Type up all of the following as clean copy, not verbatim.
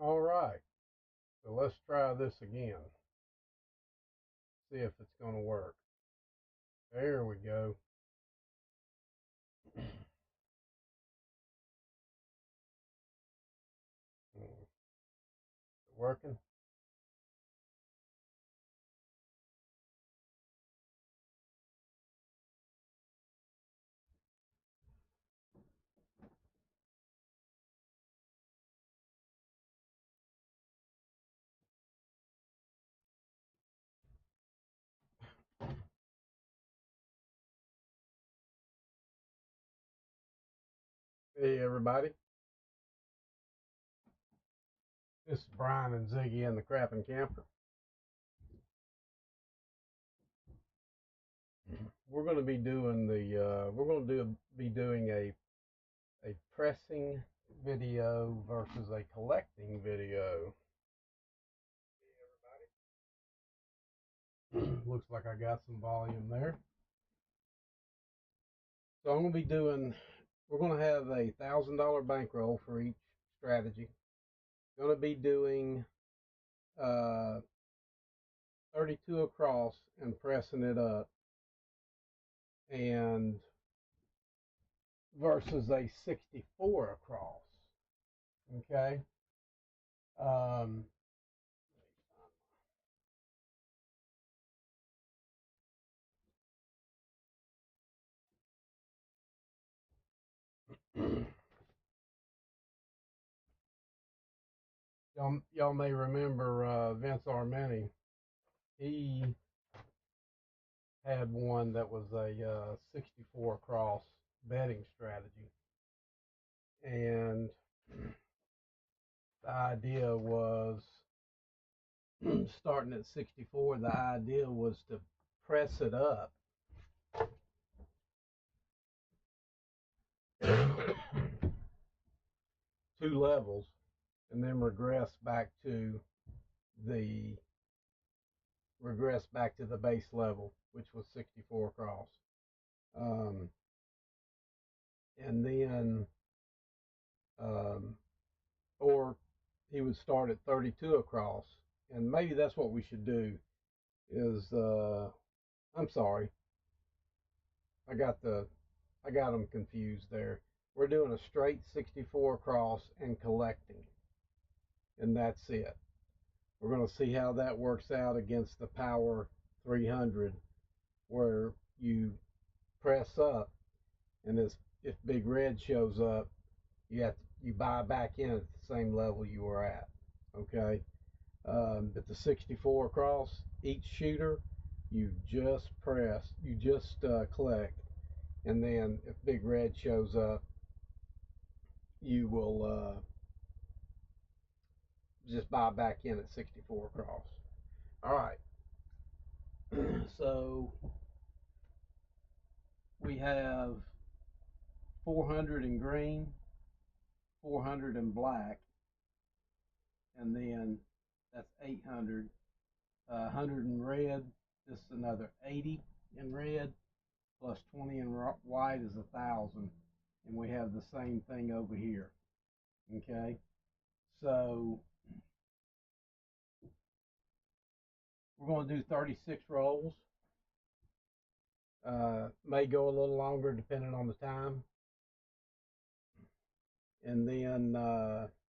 All right, so let's try this again. See if it's going to work. There we go. Working? Hey, everybody. This is Brian and Ziggy and the Crapping Camper. We're going to be doing a pressing video versus a collecting video. Looks like I got some volume there. So I'm going to be doing. We're going to have a $1,000 bankroll for each strategy. Going to be doing 32 across and pressing it up, and versus a 64 across. Okay. Um, y'all may remember Vince Armani. He had one that was a 64 across betting strategy, and the idea was starting at 64. The idea was to press it up two levels and then the regress back to the base level, which was 64 across. Um, and then, um, or he would start at 32 across, and maybe that's what we should do. I'm sorry, I got them confused there. We're doing a straight 64 across and collecting, and that's it. We're going to see how that works out against the Power 300, where you press up, and if Big Red shows up, you buy back in at the same level you were at. Okay, but the 64 across, each shooter, you just collect, and then if Big Red shows up, you will just buy back in at 64 across. All right, so we have 400 in green, 400 in black, and then that's 800. 100 in red. This is another 80 in red, plus 20 in white is 1,000, and we have the same thing over here. Okay, so we're going to do 36 rolls. May go a little longer depending on the time, and then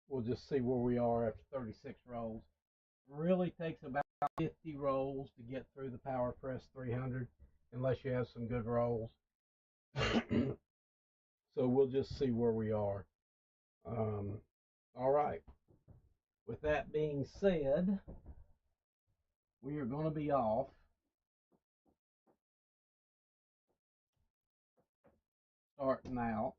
we'll just see where we are after 36 rolls. Really takes about 50 rolls to get through the Power Press 300, unless you have some good rolls. So we'll just see where we are. All right. With that being said, we are going to be off. Starting out.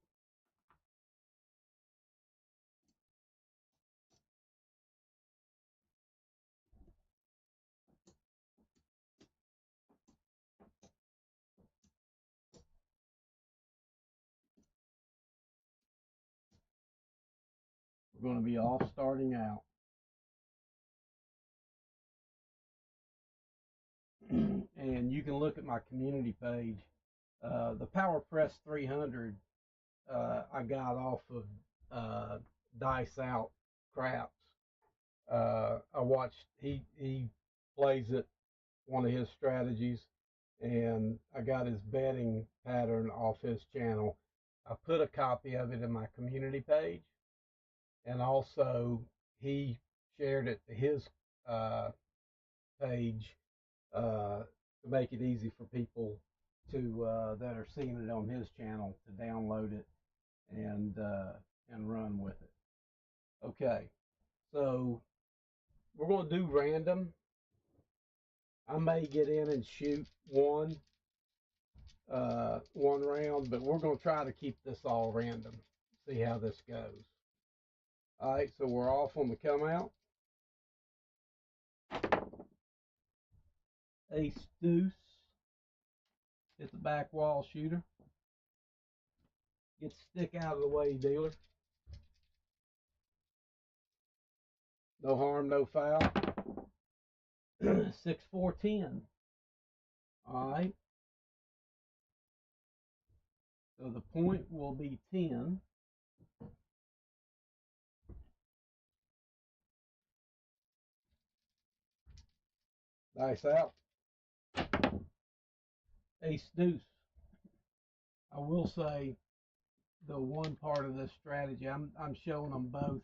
We're going to be off starting out. And you can look at my community page. The Power Press 300 I got off of Dice Out Craps. I watched he plays it, one of his strategies, and I got his betting pattern off his channel. I put a copy of it in my community page, and also he shared it to his uh, page to make it easy for people to that are seeing it on his channel to download it and run with it. Okay, so we're going to do random. I may get in and shoot one round, but we're going to try to keep this all random. See how this goes. All right, so we're off on the come out. Ace deuce. Hit the back wall shooter. Get the stick out of the way, dealer. No harm, no foul. 6, 4, 10. All right. So the point will be 10. Dice out. Ace deuce. I will say the one part of this strategy, I'm showing them both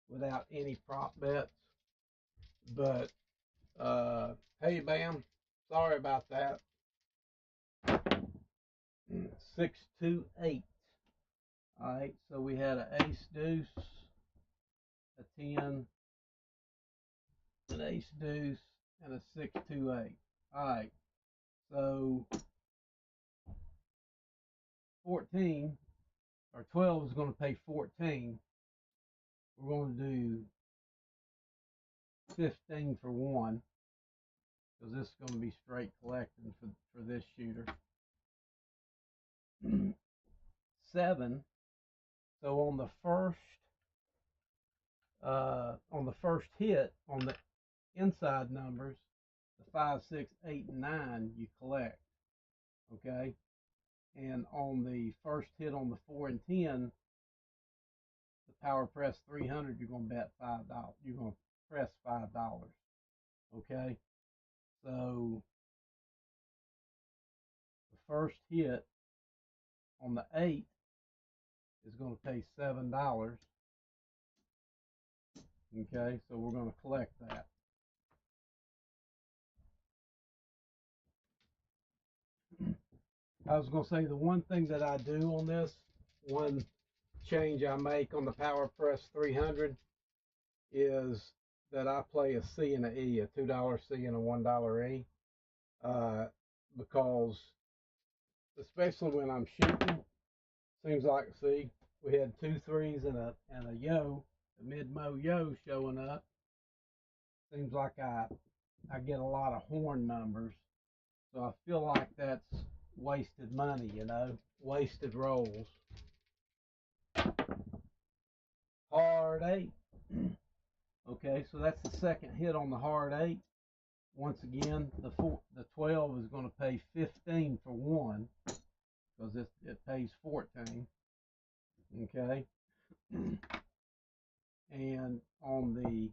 without any prop bets. But hey, Bam, sorry about that. 6, 2, 8. All right, so we had an ace deuce, a 10, an ace deuce, and a 6, 2, 8. All right, so 14 or 12 is going to pay 14. We're going to do 15 for one, because this is going to be straight collecting for this shooter. 7. So on the first hit on the inside numbers, the 5, 6, 8, and 9, you collect. Okay, and on the first hit on the 4 and 10, the power press 300, you're going to bet $5. You're going to press $5. Okay, so the first hit on the 8 is going to pay $7. Okay, so we're going to collect that. I was going to say the one thing that I do on this, one change I make on the Power Press 300 is that I play a C and an E, a $2 C and a $1 E, because especially when I'm shooting, seems like, see, we had 2 3s and a yo, a mid-mo yo showing up. Seems like I get a lot of horn numbers, so I feel like that's wasted money, wasted rolls. Hard 8. Okay, so that's the second hit on the hard 8. Once again, the 12 is going to pay 15 for one, because it pays 14. Okay, and on the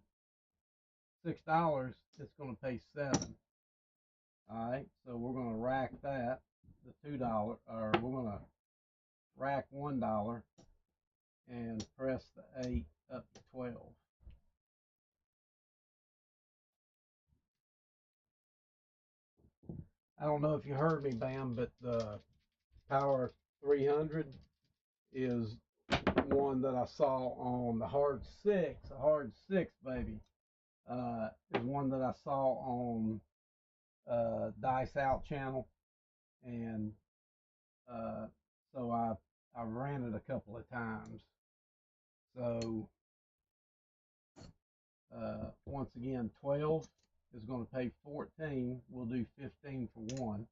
$6, it's going to pay 7. All right, so we're going to rack that, the $2, or we're going to rack $1 and press the 8 up to 12. I don't know if you heard me, Bam, but the Power 300 is one that I saw on the Hard 6, a Hard 6, baby. Is one that I saw on Dice Out channel, and so I ran it a couple of times. So once again, 12 is going to pay 14. We'll do 15 for one.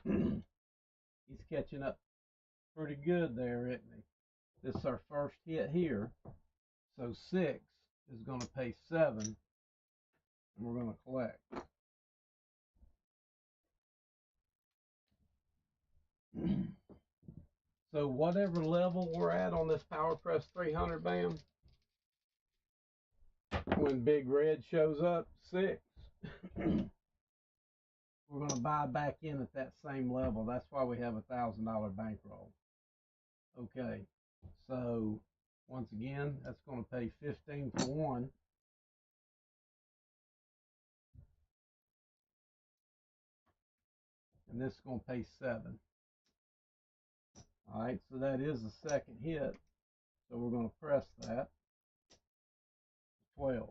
He's catching up pretty good there, isn't he? This is our first hit here. So 6 is going to pay 7, and we're going to collect. So whatever level we're at on this Power Press 300, Bam, when Big Red shows up, 6. We're going to buy back in at that same level. That's why we have $1,000 bankroll. Okay, so once again, that's going to pay 15 for 1. And this is going to pay 7. All right, so that is the second hit. So we're going to press that. 12.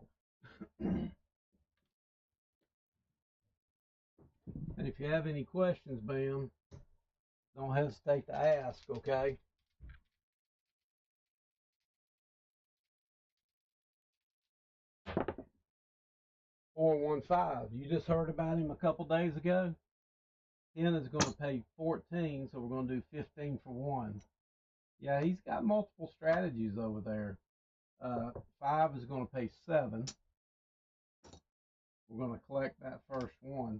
And if you have any questions, Bam, don't hesitate to ask, okay? $415. You just heard about him a couple days ago. 10 is going to pay 14, so we're going to do 15 for 1. Yeah, he's got multiple strategies over there. 5 is going to pay 7. We're going to collect that first one.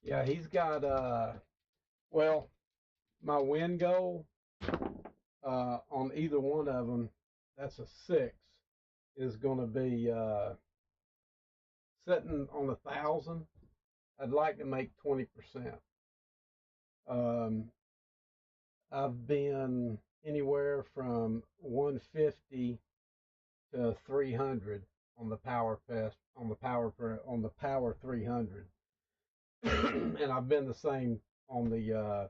Yeah, he's got, well, my win goal on either one of them, that's a 6, is going to be sitting on 1,000. I'd like to make 20%. I've been anywhere from 150 to 300 on the power 300. And I've been the same on the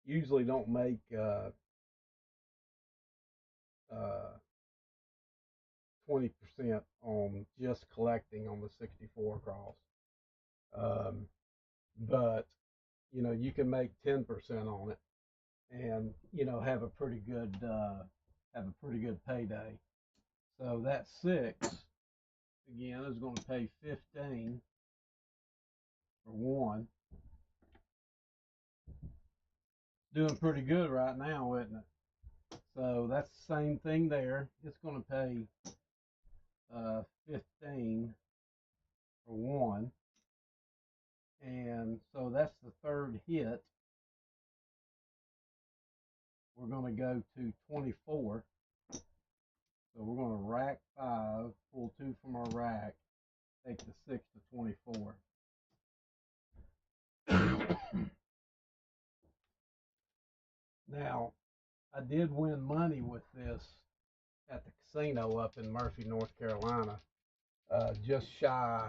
usually don't make 20% on just collecting on the 64 cross. But you know, you can make 10% on it and, you know, have a pretty good payday. So that 6 again is going to pay 15 for 1. Doing pretty good right now, isn't it? So that's the same thing there. It's going to pay 15 for 1. And so that's the third hit. We're going to go to 24. So we're going to rack 5, pull 2 from our rack, take the 6 to 24. Now, I did win money with this at the casino up in Murphy, North Carolina, just shy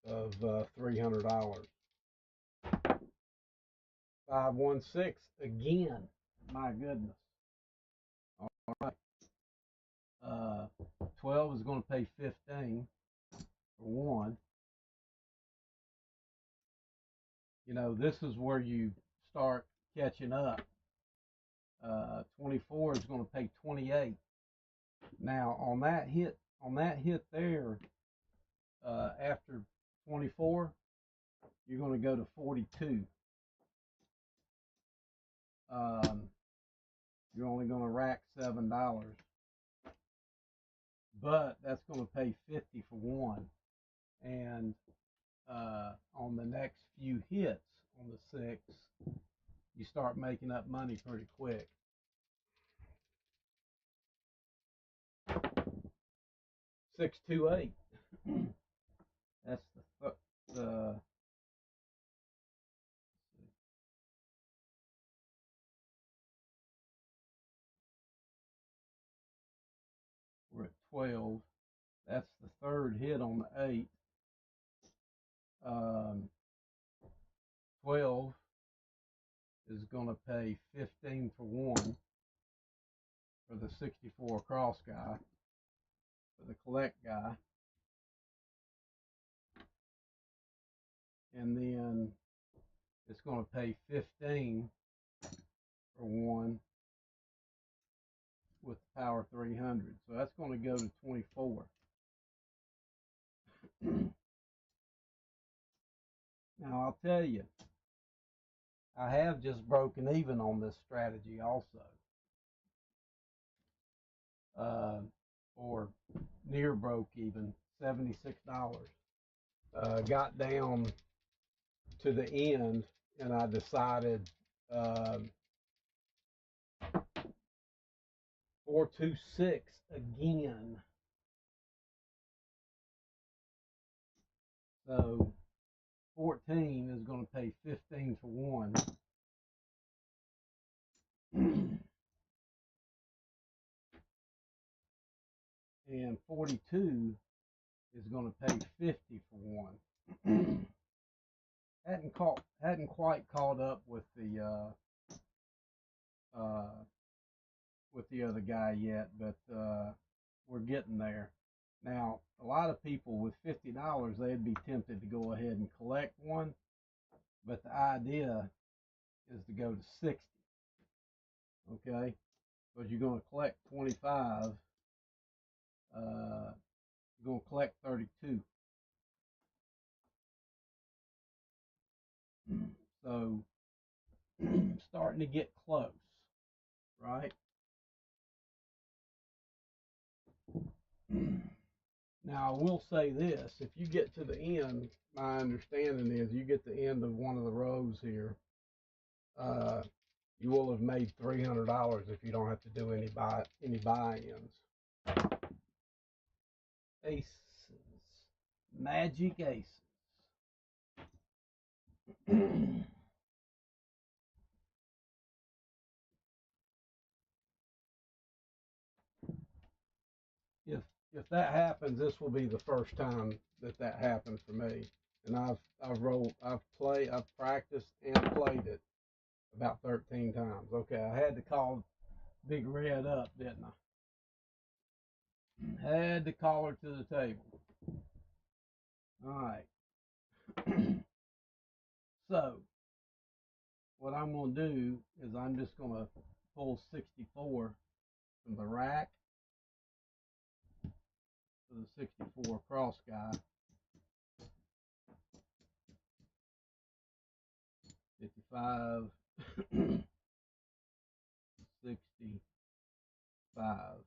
of $300. 516 again. My goodness. All right. 12 is going to pay 15 for 1. You know, this is where you start catching up. 24 is going to pay 28. Now on that hit there, after 24, you're going to go to 42. You're only going to rack $7, but that's going to pay 50 for 1. And on the next few hits on the 6, you start making up money pretty quick. 628. That's the we're at 12. That's the third hit on the 8. 12 is going to pay 15 for 1 for the 64 cross guy, for the collect guy. And then it's going to pay 15 for 1 with the power 300. So that's going to go to 24. Now I'll tell you, I have just broken even on this strategy also, or near broke even, $76. Got down to the end and I decided Um, 426 again. So 14 is going to pay 15 for one. And 42 is going to pay 50 for one. hadn't quite caught up with the other guy yet, but we're getting there. Now, a lot of people with $50, they'd be tempted to go ahead and collect one, but the idea is to go to 60. Okay, because you're going to collect 25. You're going to collect 32. So starting to get close, right? Now, I will say this, if you get to the end, my understanding is you get the end of one of the rows here, you will have made $300 if you don't have to do any buy-ins. Aces, magic aces. if if that happens, this will be the first time that happened for me. And I've practiced and played it about 13 times. Okay, I had to call Big Red up, didn't I? Had to call her to the table. All right. So what I'm going to do is I'm just going to pull 64 from the rack to the 64 cross guy. 55, 65,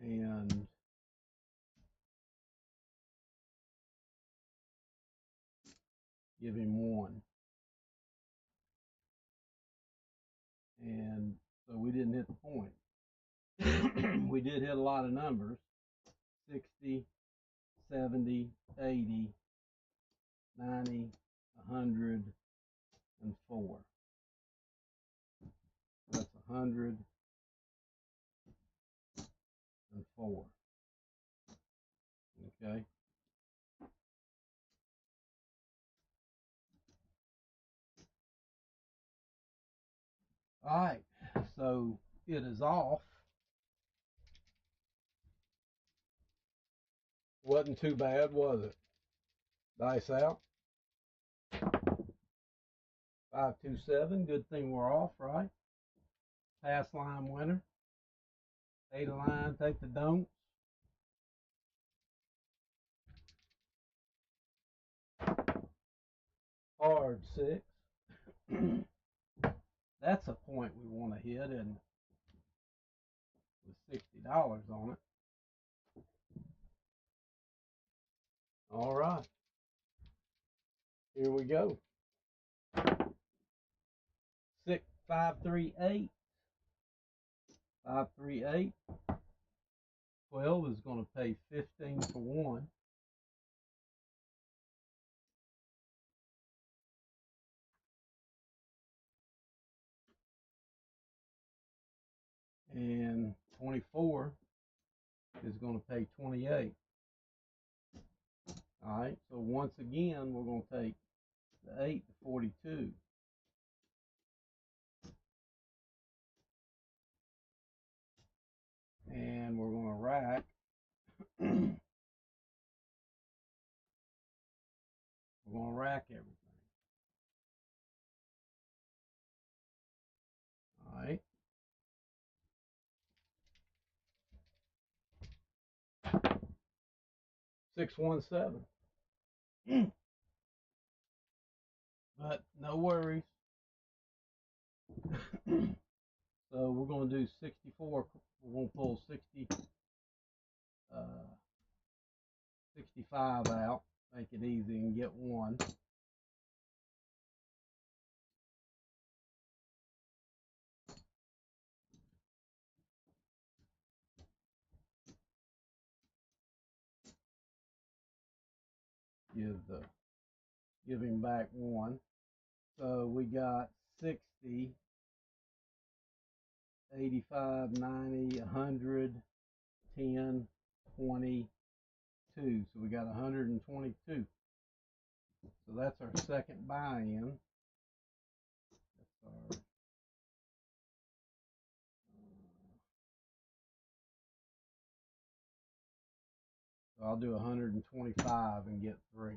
and give him one. And so we didn't hit the point. We did hit a lot of numbers: 60, 70, 80, 90, 100, and 4. That's 100 and 4. Okay. All right. So it is off. Wasn't too bad, was it? Dice out. 527. Good thing we're off, right? Pass line winner. 8 of line, take the don'ts. Hard 6. That's a point we want to hit, and with $60 on it. All right. Here we go. 538. 538. 12 is going to pay 15 for one. And 24 is going to pay 28. All right, so once again, we're going to take the 8 to 42. And we're going to rack. We're going to rack everything. All right. 617. But no worries. So we're going to do 64. We're going to pull 65 out. Make it easy and get one. give him back 1. So we got 60, 85, 90, 100, 10, 22. So we got 122. So that's our second buy-in. So I'll do 125 and get 3,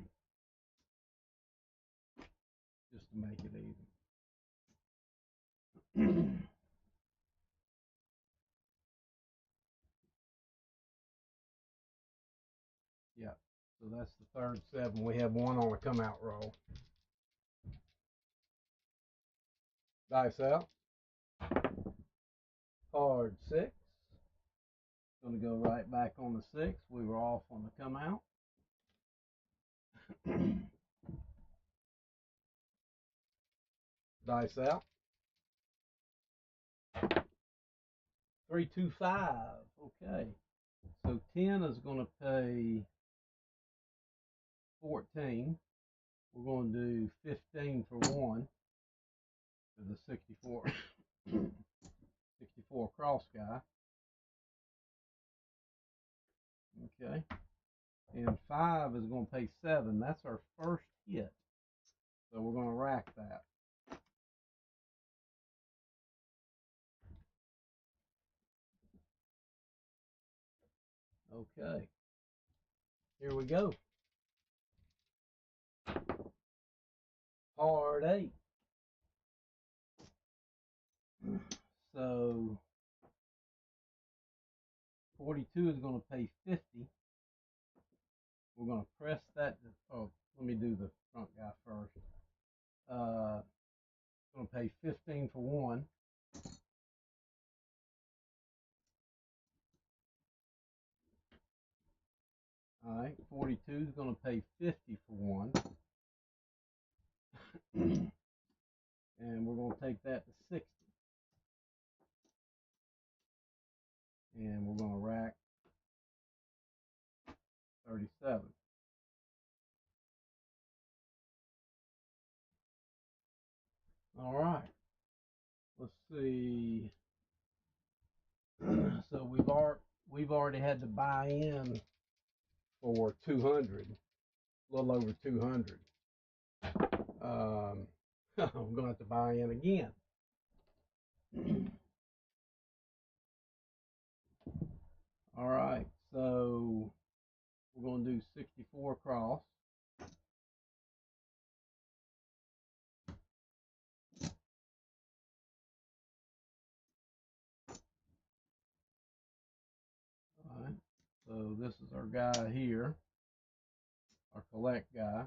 just to make it easy. Yeah, so that's the third 7. We have 1 on the come out roll. Dice out. Card 6. Going to go right back on the 6. We were off on the come out. Dice out. 3, 2, 5. Okay. So 10 is going to pay 14. We're going to do 15 for 1 to the 64 64 cross guy. Okay. And 5 is going to pay 7. That's our first hit. So we're going to rack that. Okay. Here we go. Card 8. So 42 is going to pay 50. We're going to press that. Oh, let me do the front guy first. Going to pay 15 for 1. All right, 42 is going to pay 50 for 1. And we're going to take that to 60. And we're going to rack 37. All right. Let's see. So we've already had to buy in for 200, a little over 200. I'm going to have to buy in again. All right, so we're going to do 64 cross. All right, so this is our guy here, our collect guy.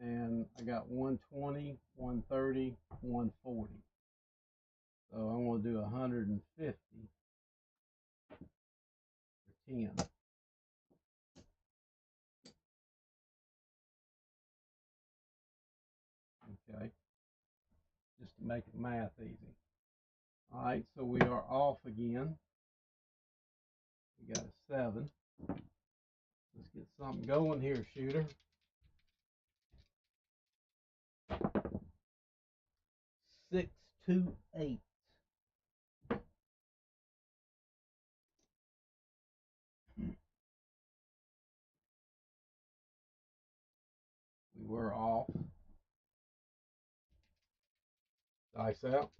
And I got 120, 130, 140. So I'm going to do 150 for 10. Okay, just to make the math easy. All right, so we are off again. We got a 7. Let's get something going here, shooter. 6, 2, 8. We were off. Dice out.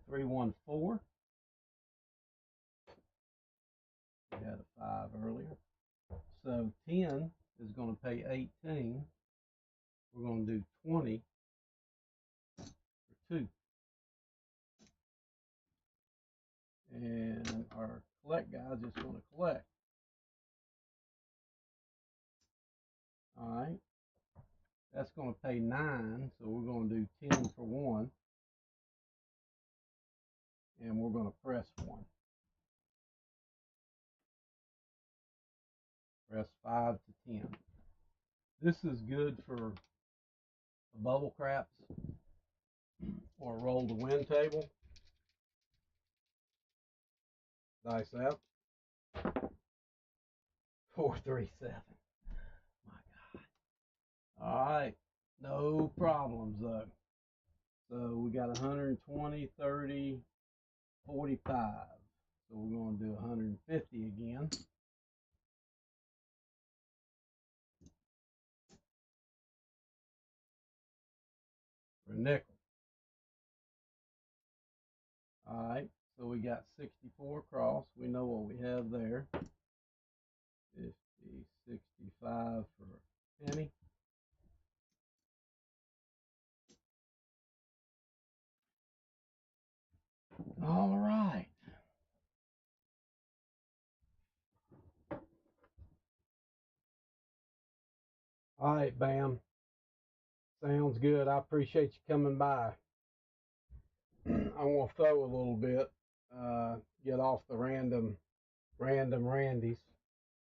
3, 1, 4. We had a 5 earlier. So 10 is going to pay 18. We're going to do 20 for 2. And our collect guy is just going to collect. All right. That's going to pay 9. So we're going to do 10 for 1. And we're going to press 1. Press 5 to 10. This is good for bubble craps or roll the win table. Dice out. 437. My God. All right. No problems though. So we got 120, 30, 45. So we're going to do 150 again. For a nickel. All right. So we got 64 across. We know what we have there. 50, 65 for a penny. All right. All right, Bam. Sounds good. I appreciate you coming by. I want to throw a little bit, get off the random Randys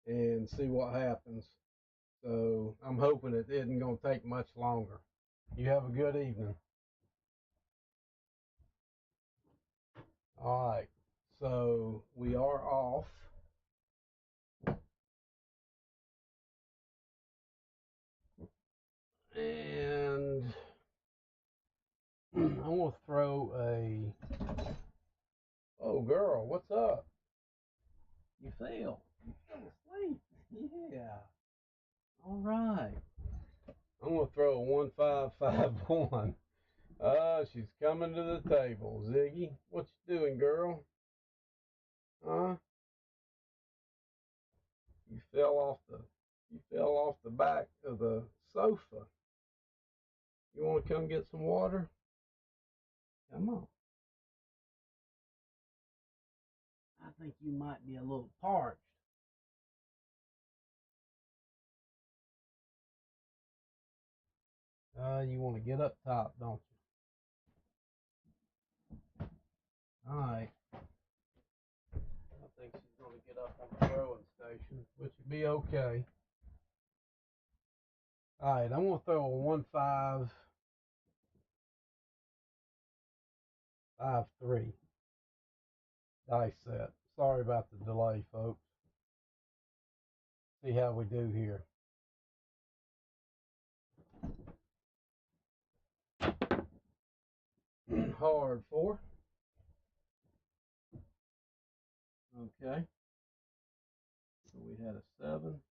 and see what happens. So I'm hoping it isn't going to take much longer. You have a good evening. All right. So we are off. And I want to throw a. Oh, girl, what's up? You fell. You fell asleep. Yeah. All right. I'm going to throw a 1551. She's coming to the table. Ziggy, what you doing, girl? Huh? You fell off the back of the sofa. You want to come get some water? Come on. I think you might be a little parched. You want to get up top, don't you? All right. I think she's going to get up on the throwing station, which would be okay. All right, I'm going to throw a 1553 dice set. Sorry about the delay, folks. See how we do here. Hard 4. Okay. So we had a 7.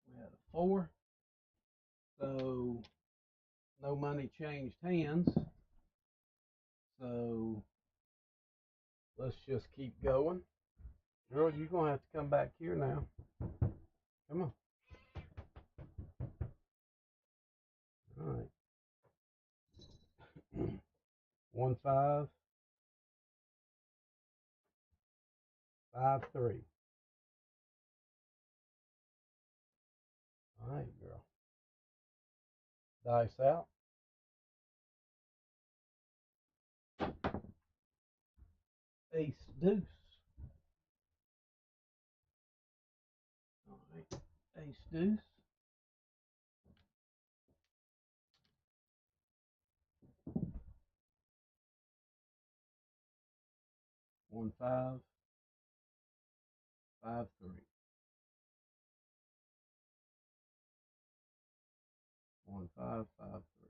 We had a 4. So no money changed hands. So let's just keep going. Girl, you're going to have to come back here now. Come on. All right. 1553. All right, girl. Dice out. Ace deuce. All right. Ace deuce. One five 5 3. 1553.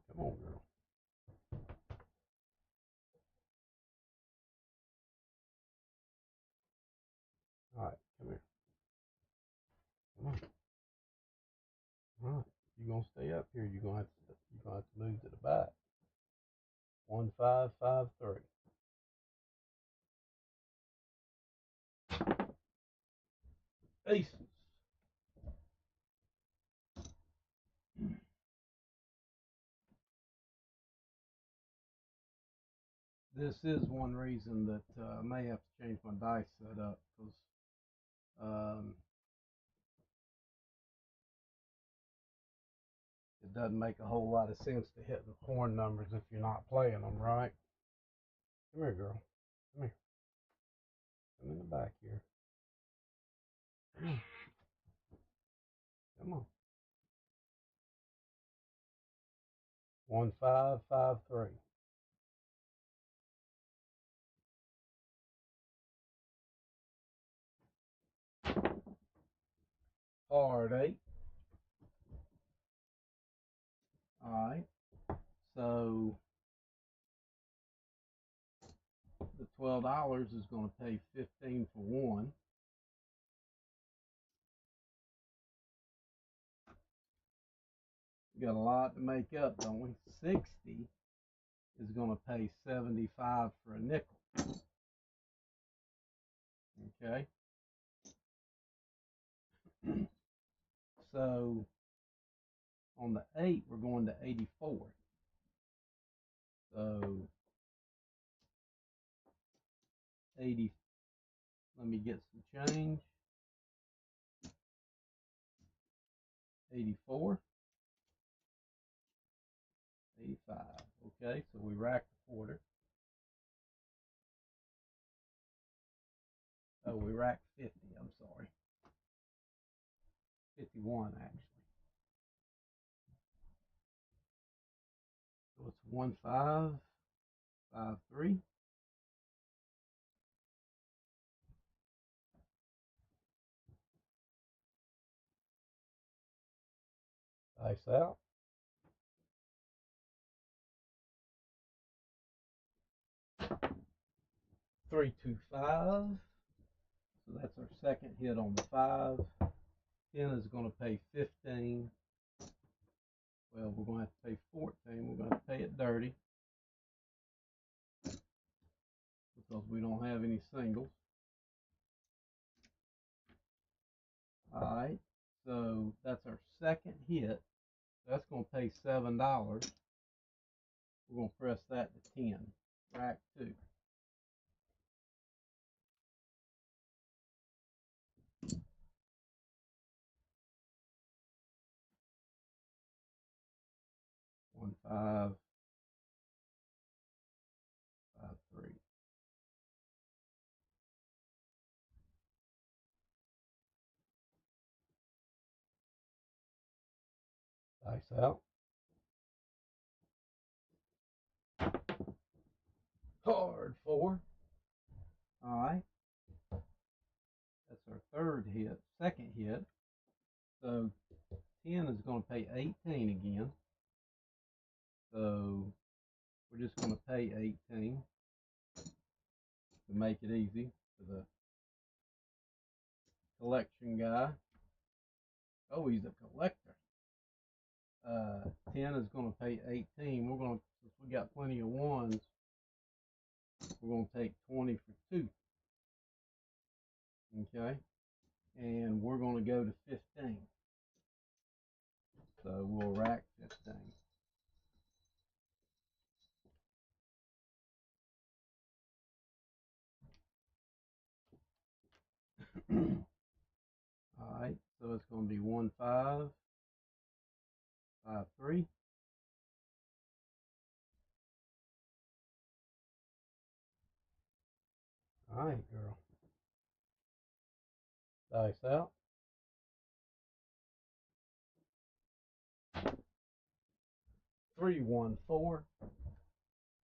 Come on, girl. All right, come here. Come on. All right. If you're gonna stay up here, you're gonna have to move to the back. 1553. Aces. This is one reason that I may have to change my dice setup because it doesn't make a whole lot of sense to hit the corn numbers if you're not playing them right. Come here, girl. Come here. Come in the back here. Come on. Come on. 1553. hard 8. All right, so the $12 is going to pay 15 for one. We got a lot to make up, don't we? 60 is going to pay 75 for a nickel. Okay. So on the 8, we're going to 84. So 80, let me get some change. 84, 85. Okay, so we rack the quarter. Oh, we racked 50, I'm sorry. 51 actually. So it's 1 5 5 3. Dice out. 3 2 5. So that's our second hit on the 5. 10 is going to pay 15. Well, we're going to have to pay 14. We're going to have to pay it dirty because we don't have any singles. All right, so that's our second hit. That's going to pay $7. We're going to press that to 10. Rack 2. One 5 5 3. Dice out. Hard 4. All right. That's our third hit, second hit. So 10 is going to pay 18 again. So we're just going to pay 18 to make it easy for the collection guy. Oh, he's a collector. 10 is going to pay 18. We're going to, since we got plenty of ones, we're going to take 20 for 2. Okay. And we're going to go to 15. So we'll rack 15. All right. So it's going to be 1 5 5 3. All right, girl. Dice out. 3 1 4.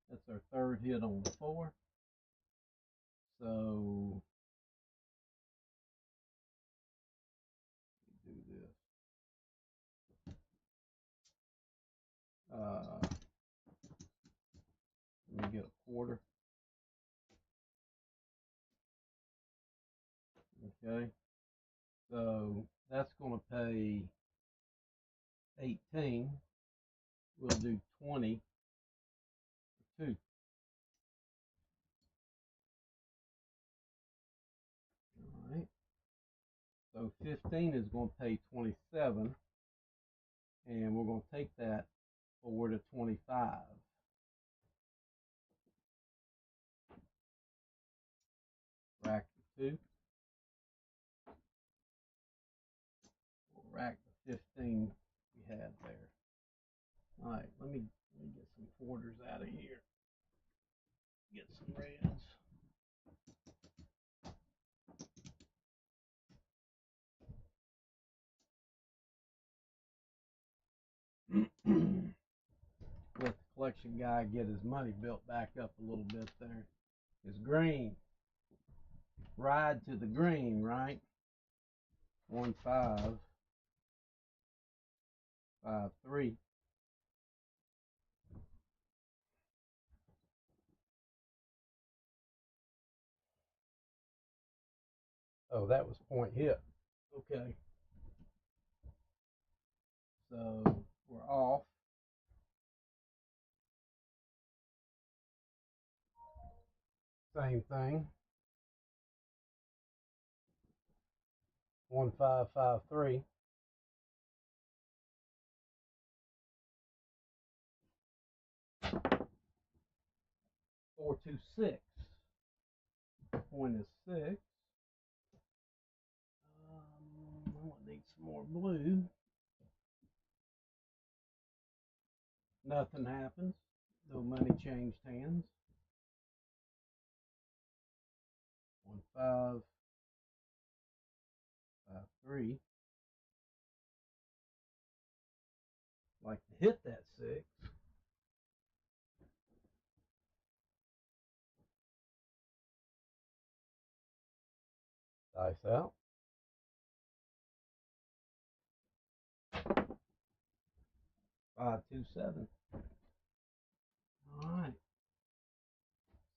That's our third hit on the 4. So do this. Let me get a quarter. Okay. So that's going to pay 18. We'll do 20 for 2. All right. So 15 is going to pay 27. And we're going to take that forward to 25. Rack the 2. We'll rack the 15 we had there. All right, let me get some quarters out of here. Get some reds. Let the collection guy get his money built back up a little bit there. It's green. Ride to the green, right? 1 5 5-3. Oh, that was point hit. Okay. So we're off. Same thing. 1-5-5-3. 4-2-6. Point is 6. I'm gonna need some more blue. Nothing happens. No money changed hands. 1-5-5-3. Like to hit that 6. Dice out. 5-2-7. All right.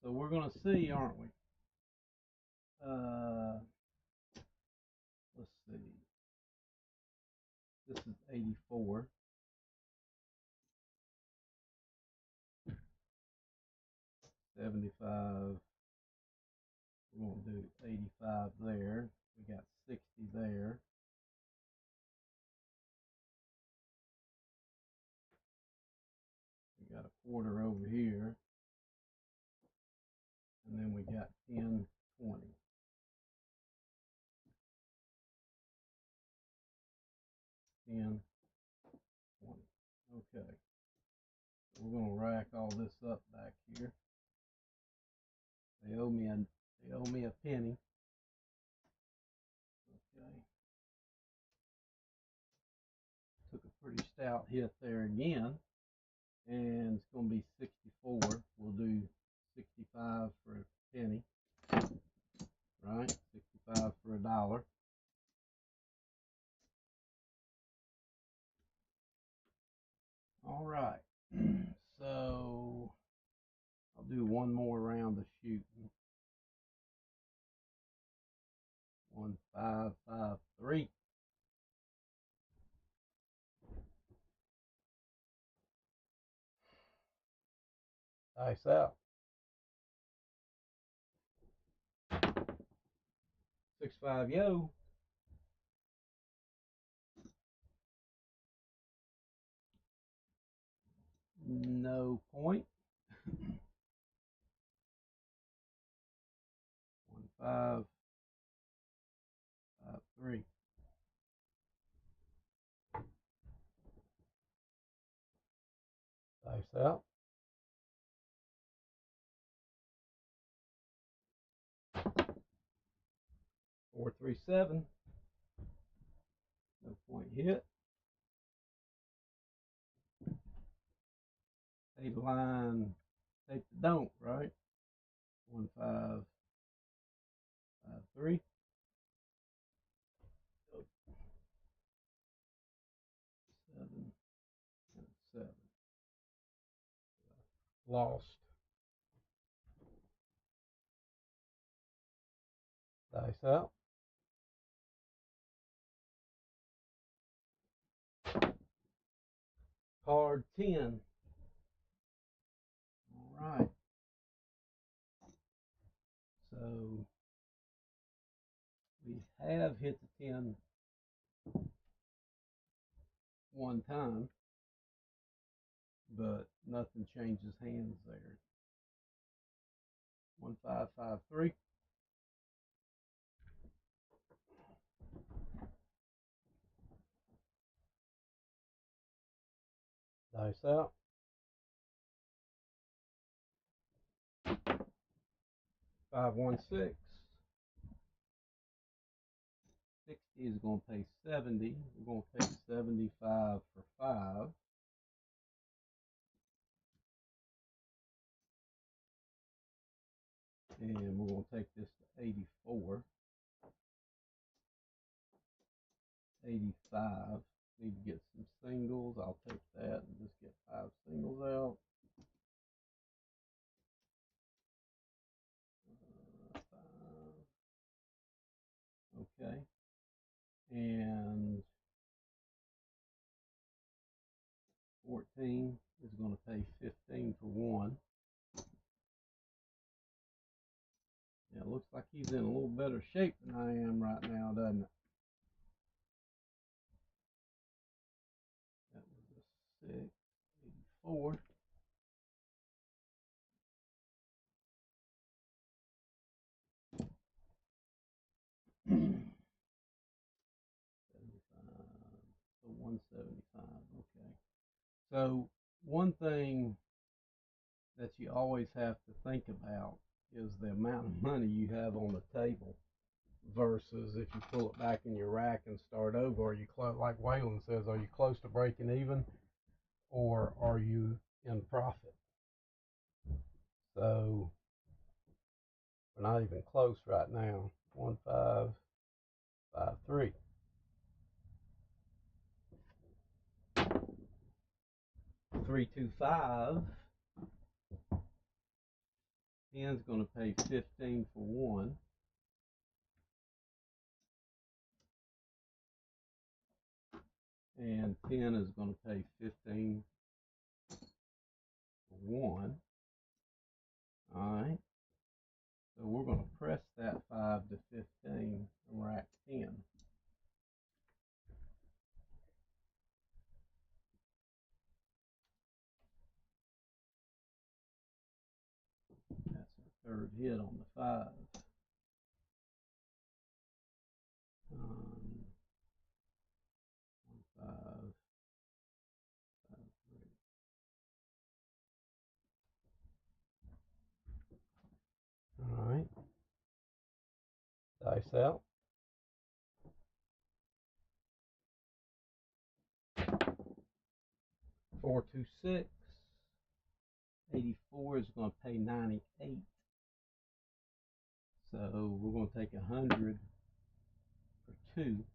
So we're gonna see, aren't we? Let's see. This is 84. 75. We're gonna do 85 there. We got 60 there. We got a quarter over here. And then we got 10, 20. 10, 20. Okay. So we're gonna rack all this up back here. They owe me a penny. Okay. Took a pretty stout hit there again. And it's gonna be 64. We'll do 65 for a penny. Right? 65 for $1. All right. So I'll do one more round of shooting. 1-5-5-3. Dice out. 6-5 yo. No point. 1-5-5-3. Dice out. 4-3-7. No point hit. Take the line. Take the don't, right? 1-5-5-3. 7 and 7. Lost. Dice out. Card 10. All right. So we have hit the 10 one time, but nothing changes hands there. 1-5-5-3. Dice out. 5-1-6. 60 is going to pay 70. We're going to take 75 for 5. And we're going to take this to 84. 85. Need to get some singles. I'll take that and just get 5 singles out. 5. Okay. And 14 is going to pay 15 for 1. Yeah, it looks like he's in a little better shape than I am right now, doesn't it? That was a 6, 84. So 175. Okay. So one thing that you always have to think about is the amount of money you have on the table versus if you pull it back in your rack and start over. Are you close, like Waylon says, are you close to breaking even or are you in profit? So we're not even close right now. 1553. 325. Ken's going to pay 15 for 1. And 10 is going to pay 15 for 1. All right. So we're going to press that 5 to 15 and rack 10. That's our third hit on the 5. 1, 5, 5, 3. All right. Dice out. 426. 84 is going to pay 98. So we're going to take 100 for 2.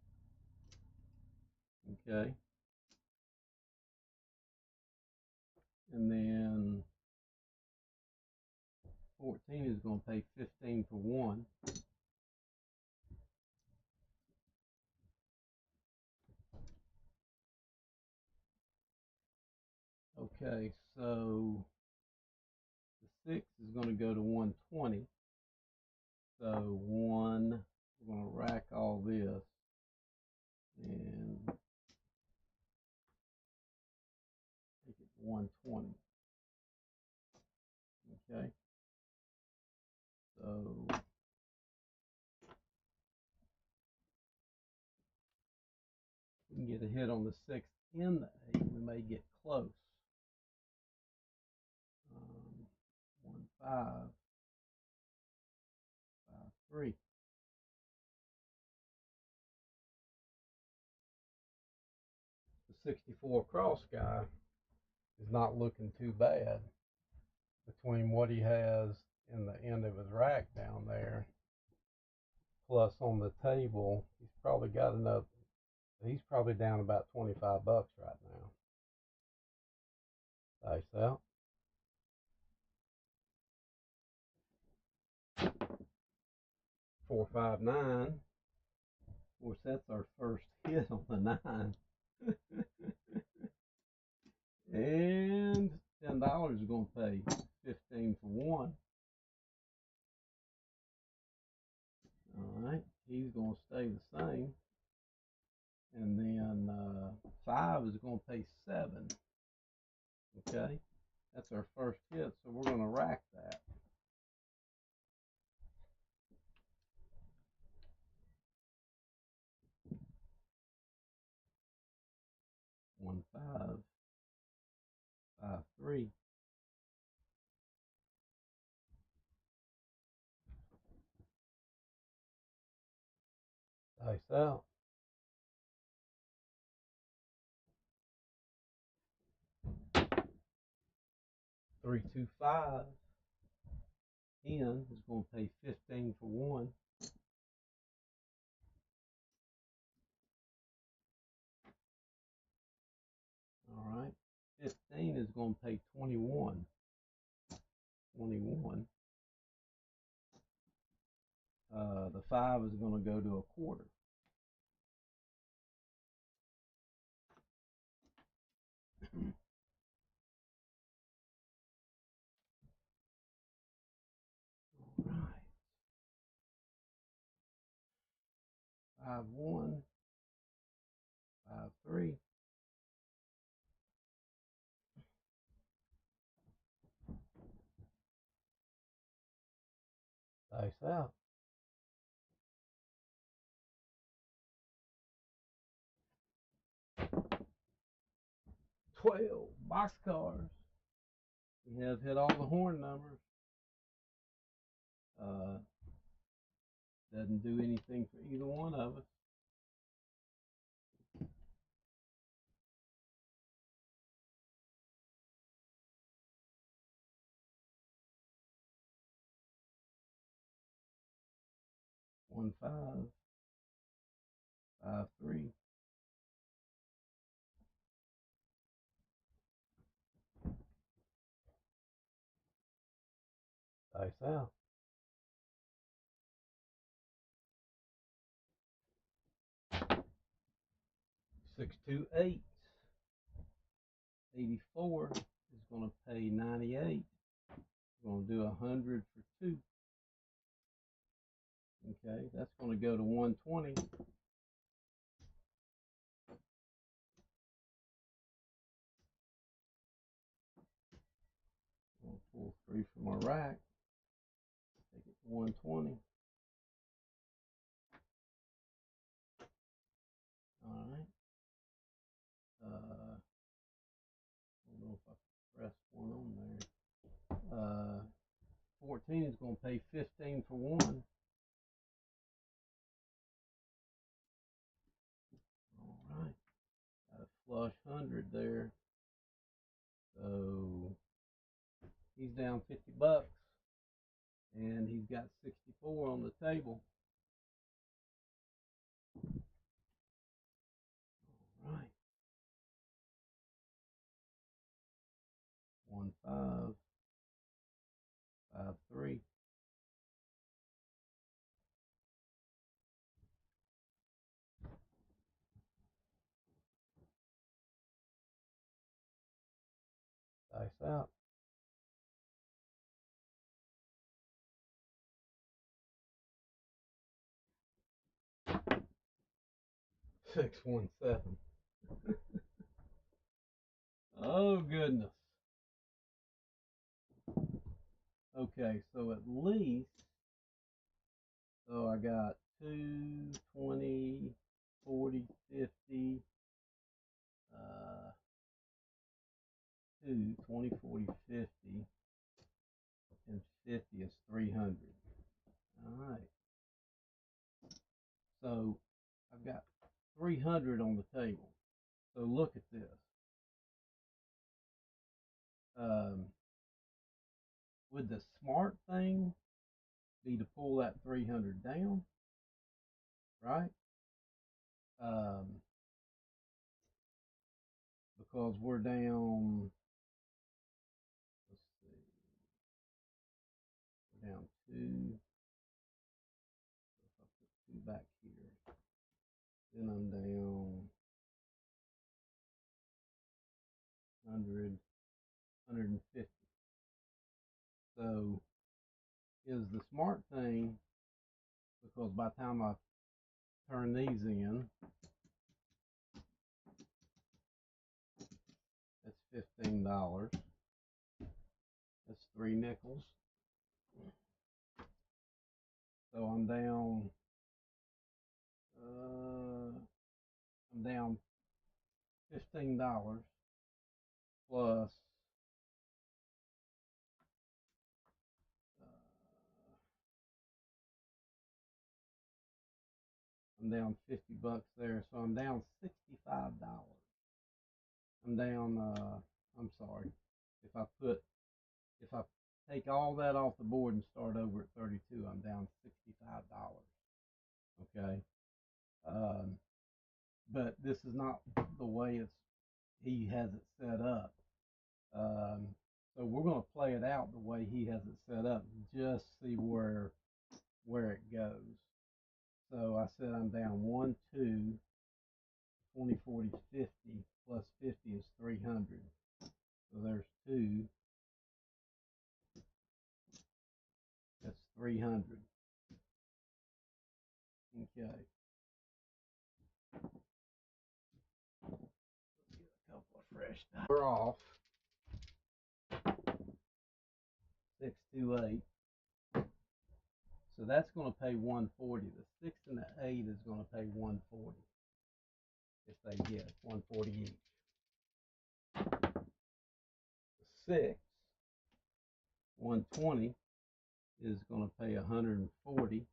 Okay. And then 14 is going to pay 15 for 1. Okay, so the 6 is going to go to 120. So 1, we're going to rack all this and make it 120. Okay, so we can get a hit on the 6 and the 8. We may get close. 1, 5, 5, 3. The 64 cross guy is not looking too bad between what he has in the end of his rack down there. Plus on the table, he's probably got enough. He's probably down about 25 bucks right now. Dice out. 4, 5, 9. Of course, that's our first hit on the 9. And $10 is going to pay 15 for 1. All right, he's going to stay the same. And then 5 is going to pay 7. Okay, that's our first hit, so we're going to rack that. 1, 5, 5, 3. Dice out. 3, 2, 5. 10 is going to pay 15 for 1. 15 is going to pay 21. 21. The 5 is going to go to a quarter. All right. 5, 1, 5, 3. Dice out. 12 boxcars. We have hit all the horn numbers. Doesn't do anything for either one of us. One, 5, 5, 3. Dice out. 6, 2, 8. 84 is going to pay 98. We're going to do 100 for 2. Okay, that's going to go to 120. I'll pull 3 from my rack. Take it to 120. All right. I don't know if I pressed one on there. 14 is going to pay 15 for 1. All right. Got a flush 100 there. So he's down 50 bucks. And he's got 64 on the table. All right. 1, 5, 5, 3. Dice out. 6, 1, 7. Oh goodness. Okay, so at least, so I got 2, 20, 40, 50, 2, 20, 40, 50, and 50 is 300. All right. So I've got 300 on the table. So look at this. Would the smart thing be to pull that 300 down, right? Because we're down, let's see, we're down 2. If I put 2 back here, then I'm down 100, 150. So is the smart thing, because by the time I turn these in, that's $15. That's 3 nickels. So I'm down $15 plus I'm down 50 bucks there, so I'm down $65. I'm down I'm sorry. If I take all that off the board and start over at 32, I'm down $65. Okay. But this is not the way he has it set up. So we're going to play it out the way he has it set up, just see where it goes. So I said I'm down 1, 2, 20, 40, 50, plus 50 is 300. So there's 2, that's 300. Okay. Let's get a couple of fresh dice. We're off. 628. So that's going to pay 140. The 6 and the 8 is going to pay 140. If they hit 140 each. The 6, 120 is going to pay 140.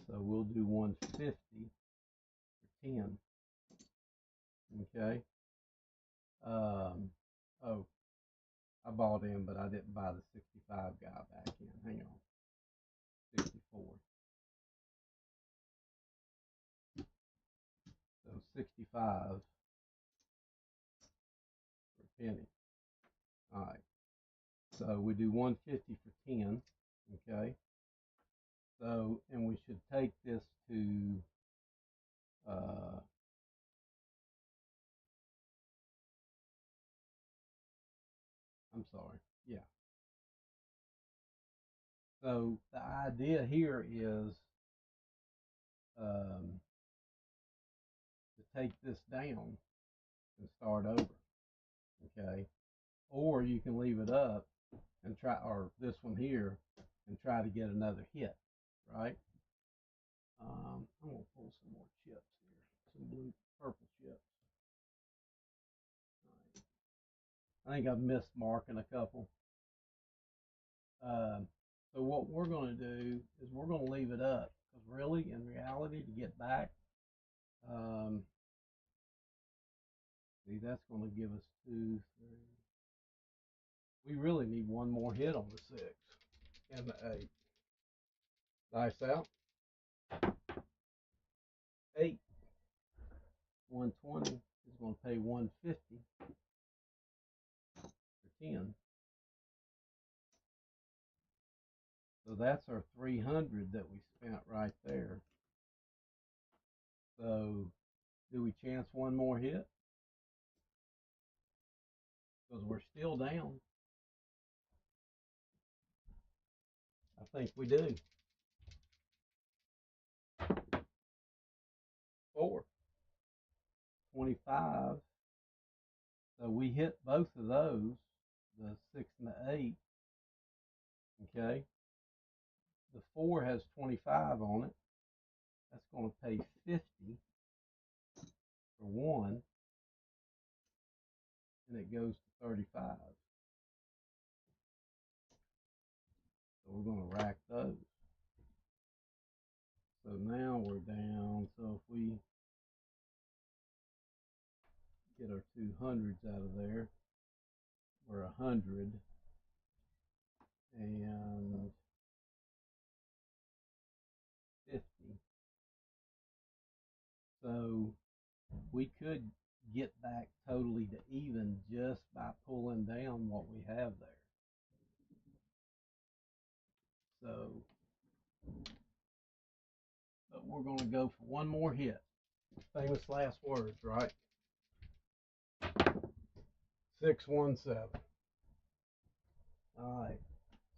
So we'll do 150 for 10. Okay. Oh, I bought in, but I didn't buy the 65 guy back in. Hang on. 64. So 65 for a penny. All right. So we do 150 for 10. Okay. So, and we should take this to I'm sorry. Yeah. So the idea here is to take this down and start over. Okay. Or you can leave it up and try, or this one here, and try to get another hit, right? I'm gonna pull some more chips here, some blue, purple chips. Right. I think I've missed marking a couple. So what we're gonna do is we're gonna leave it up, because really, in reality, to get back, see, that's gonna give us 2, 3. We really need one more hit on the 6 and the 8. Dice out. 8, 120 is going to pay 150 for 10. So that's our 300 that we spent right there. So do we chance one more hit? Because we're still down. I think we do. 4, 25. So we hit both of those, the 6 and the 8. Okay. The 4 has 25 on it. That's going to pay 50 for 1. And it goes to 35. So we're going to rack those. So now we're down. So if we get our 200s out of there, we're 100 and 50. So we could get back totally to even just by pulling down what we have there. So, but we're going to go for one more hit. Famous last words, right? 617. All right.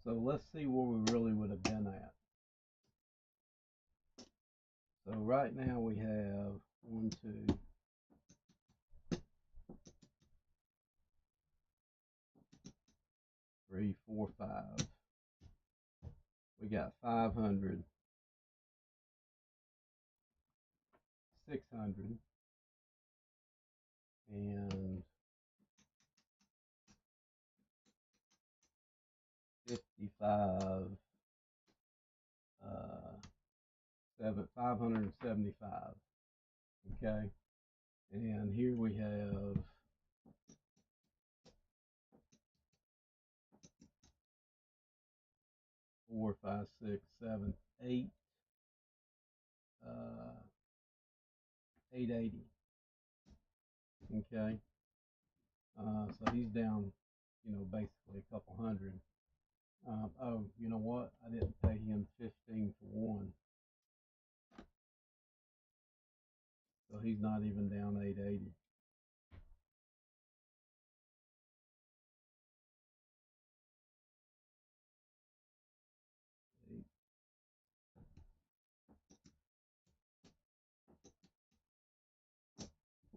So let's see where we really would have been at. So right now we have 1, 2, 3, 4, 5. We got 500, 600, and 55, 575. Okay, and here we have 4, 5, 6, 7, 8, 880. Okay, So he's down, basically a couple hundred. Oh, you know what? I didn't pay him 15 for one. So he's not even down 880. 8,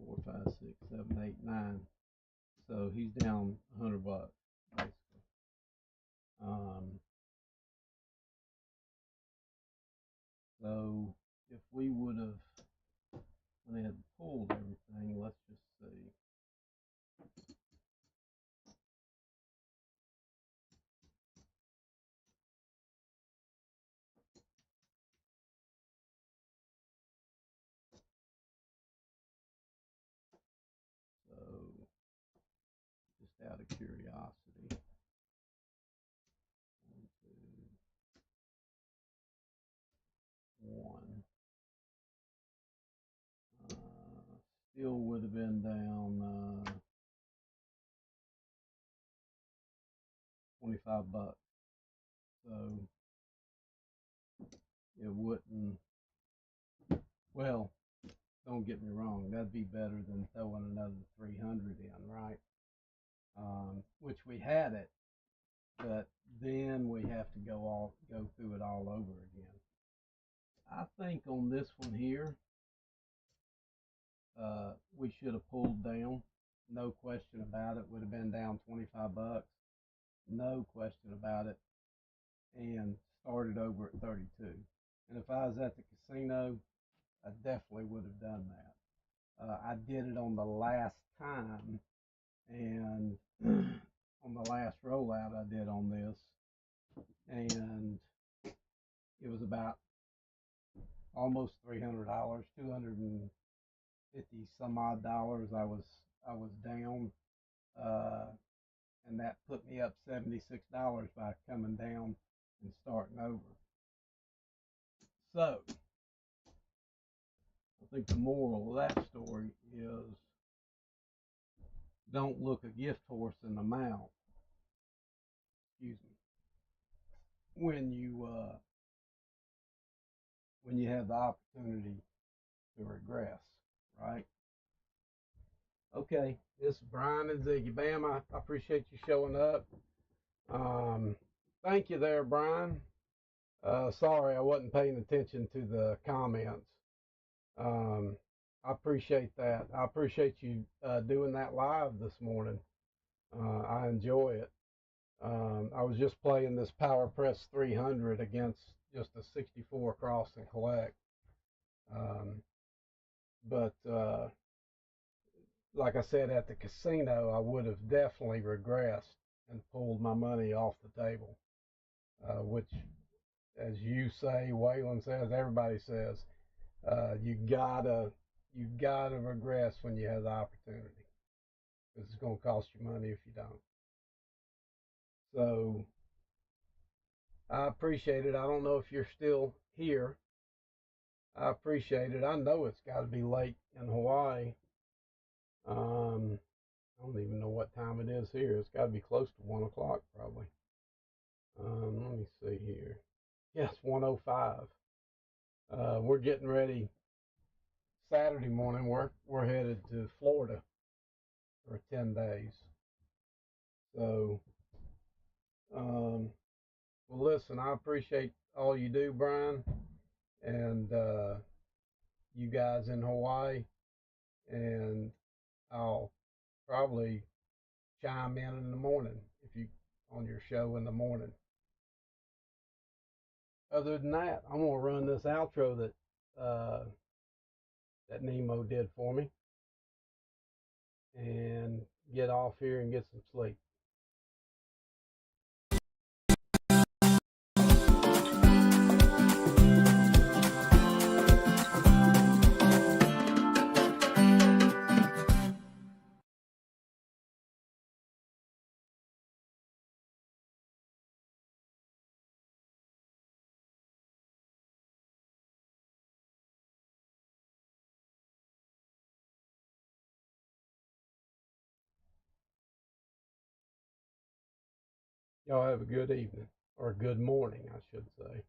4, 5, 6, 7, 8, 9. So he's down $100 basically. Um, so if we would have went ahead and pulled everything, let's just see. So just out of curiosity, 1, 2, 1. Still would have been down 25 bucks. So it wouldn't, well, don't get me wrong, that'd be better than throwing another 300 in, right? Which we had it, but then we have to go through it all over again. I think on this one here, we should have pulled down. No question about it. Would have been down 25 bucks. No question about it. And started over at 32. And if I was at the casino, I definitely would have done that. I did it on the last time, and on the last rollout I did on this, and it was about almost $300, 250 some odd dollars. I was down, uh, and that put me up $76 by coming down and starting over. So I think the moral of that story is don't look a gift horse in the mouth. Excuse me. When you have the opportunity to regress, right? Okay, this is Brian and Ziggy Bam. I appreciate you showing up. Thank you there, Brian. Sorry, I wasn't paying attention to the comments. I appreciate that. I appreciate you doing that live this morning. I enjoy it. I was just playing this PowerPress 300 against just a 64 cross and collect. But like I said, at the casino, I would have definitely regressed and pulled my money off the table, which, as you say, Waylon says, everybody says, you gotta regress when you have the opportunity, because it's going to cost you money if you don't. So I appreciate it. I don't know if you're still here. I appreciate it. I know it's got to be late in Hawaii. I don't even know what time it is here. It's got to be close to 1 o'clock probably. Let me see here. Yes, 1:05. We're getting ready. Saturday morning, we're headed to Florida for 10 days. So, well, listen, I appreciate all you do, Brian, and you guys in Hawaii, and I'll probably chime in the morning if you on your show in the morning. Other than that, I'm gonna run this outro that Nemo did for me, and get off here and get some sleep. Y'all have a good evening, or good morning, I should say.